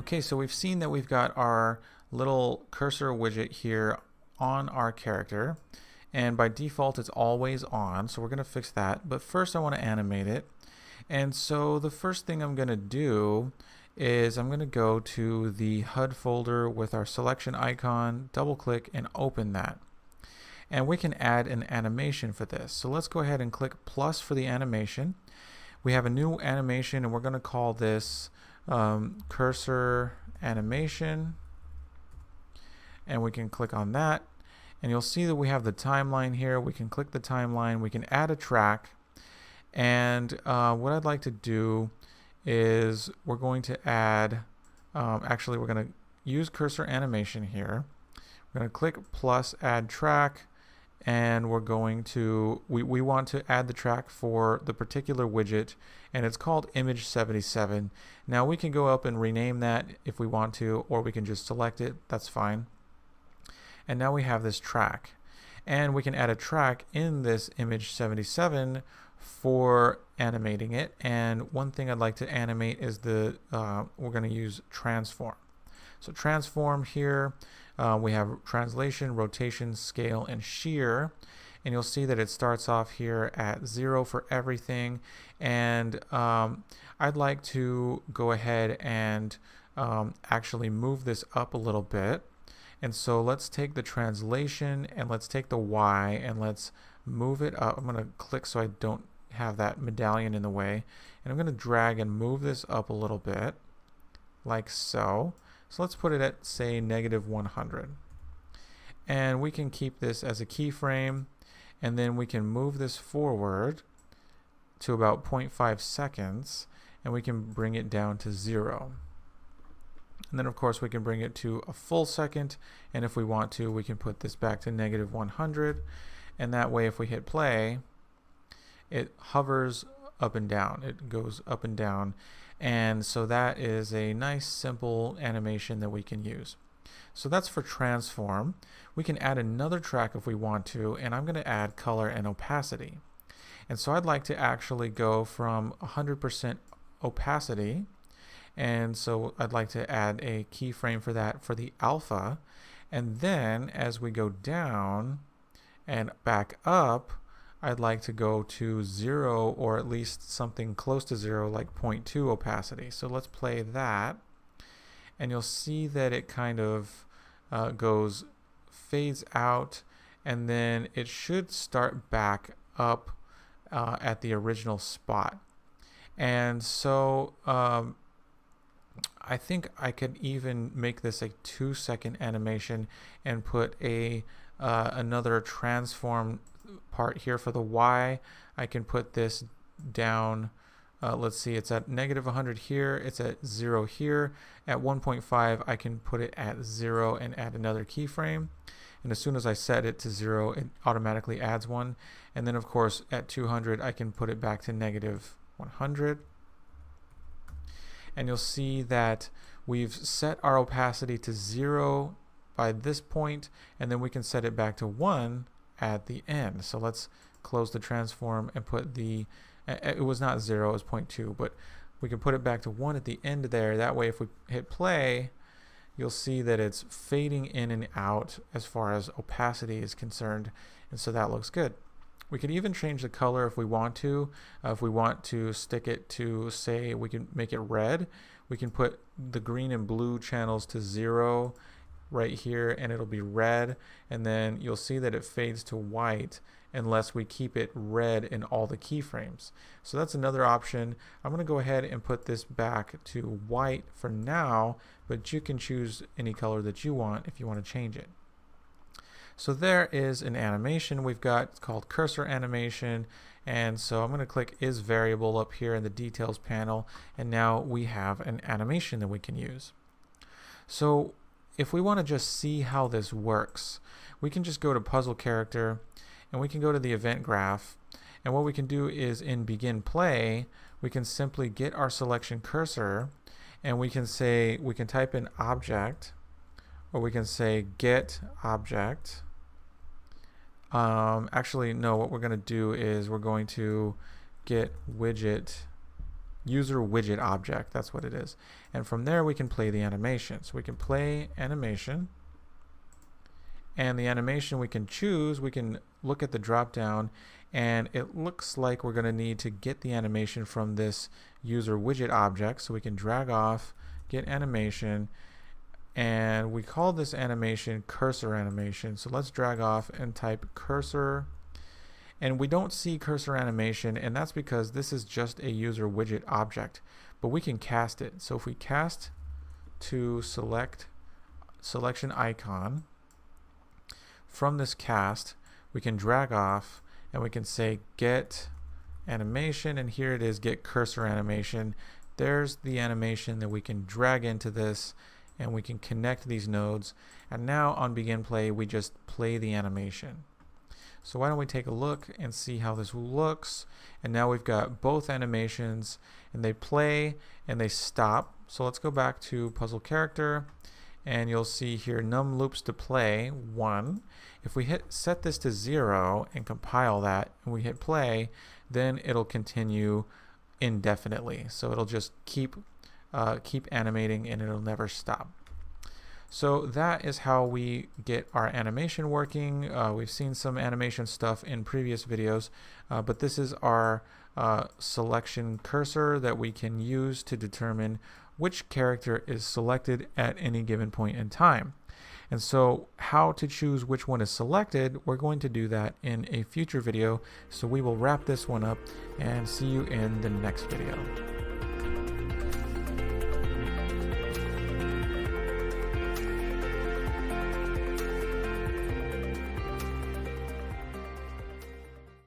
Okay, so we've seen that we've got our little cursor widget here on our character, and by default it's always on, so we're going to fix that. But first I want to animate it, and so the first thing I'm going to do is I'm going to go to the HUD folder with our selection icon, double click and open that. And we can add an animation for this. So let's go ahead and click plus for the animation. We have a new animation and we're going to call this cursor animation, and we can click on that and you'll see that we have the timeline here. We can click the timeline, we can add a track, and what I'd like to do is we're going to add actually we're going to use cursor animation here. We're going to click plus add track, and we're going to we want to add the track for the particular widget, and it's called image 77. Now we can go up and rename that if we want to, or we can just select it, that's fine. And now we have this track, and we can add a track in this image 77 for animating it. And one thing I'd like to animate is the we're going to use transform. So transform here, we have translation, rotation, scale, and shear. And you'll see that it starts off here at 0 for everything. And I'd like to go ahead and actually move this up a little bit. And so let's take the translation and let's take the Y and let's move it up. I'm going to click so I don't have that medallion in the way. And I'm going to drag and move this up a little bit, like so. So let's put it at, say, -100. And we can keep this as a keyframe, and then we can move this forward to about 0.5 seconds, and we can bring it down to 0. And then of course we can bring it to a full second, and if we want to, we can put this back to -100, and that way if we hit play, it hovers up and down. It goes up and down. And so that is a nice simple animation that we can use. So that's for transform. We can add another track if we want to, and I'm going to add color and opacity. And so I'd like to actually go from 100% opacity, and so I'd like to add a keyframe for that for the alpha. And then as we go down and back up, I'd like to go to 0, or at least something close to 0, like 0.2 opacity. So let's play that, and you'll see that it kind of fades out, and then it should start back up at the original spot. And so I think I could even make this a 2-second animation and put a another transform part here for the Y. I can put this down, let's see, it's at -100 here, it's at 0 here. At 1.5 I can put it at 0 and add another keyframe, and as soon as I set it to 0 it automatically adds one. And then of course at 200 I can put it back to -100, and you'll see that we've set our opacity to 0 by this point, and then we can set it back to 1 at the end. So let's close the transform and put the, it was not 0, it was 0.2, but we can put it back to 1 at the end there. That way if we hit play, you'll see that it's fading in and out as far as opacity is concerned, and so that looks good. We could even change the color if we want to. If we want to stick it to, say, we can make it red, we can put the green and blue channels to 0 right here, and it'll be red, and then you'll see that it fades to white unless we keep it red in all the keyframes. So that's another option. I'm going to go ahead and put this back to white for now, but you can choose any color that you want if you want to change it. So there is an animation we've got. It's called cursor animation, and so I'm going to click is variable up here in the details panel, and now we have an animation that we can use. So if we want to just see how this works, we can just go to puzzle character, and we can go to the event graph, and what we can do is in begin play we can simply get our selection cursor, and we can say, we can type in object, or we can say get object. Actually no, what we're going to do is we're going to get widget user widget object. That's what it is. And from there we can play the animation. So we can play animation, and the animation we can choose, we can look at the drop down, and it looks like we're going to need to get the animation from this user widget object. So we can drag off, get animation, and we call this animation cursor animation. So let's drag off and type cursor, and we don't see cursor animation, and that's because this is just a user widget object, but we can cast it. So if we cast to selection icon, from this cast we can drag off and we can say get animation, and here it is, get cursor animation. There's the animation that we can drag into this, and we can connect these nodes, and now on begin play we just play the animation. So why don't we take a look and see how this looks. And now we've got both animations, and they play and they stop. So let's go back to puzzle character, and you'll see here num loops to play 1. If we set this to 0 and compile that and we hit play, then it'll continue indefinitely. So it'll just keep animating and it'll never stop. So that is how we get our animation working. We've seen some animation stuff in previous videos, but this is our selection cursor that we can use to determine which character is selected at any given point in time. And so how to choose which one is selected, we're going to do that in a future video. So we will wrap this one up and see you in the next video.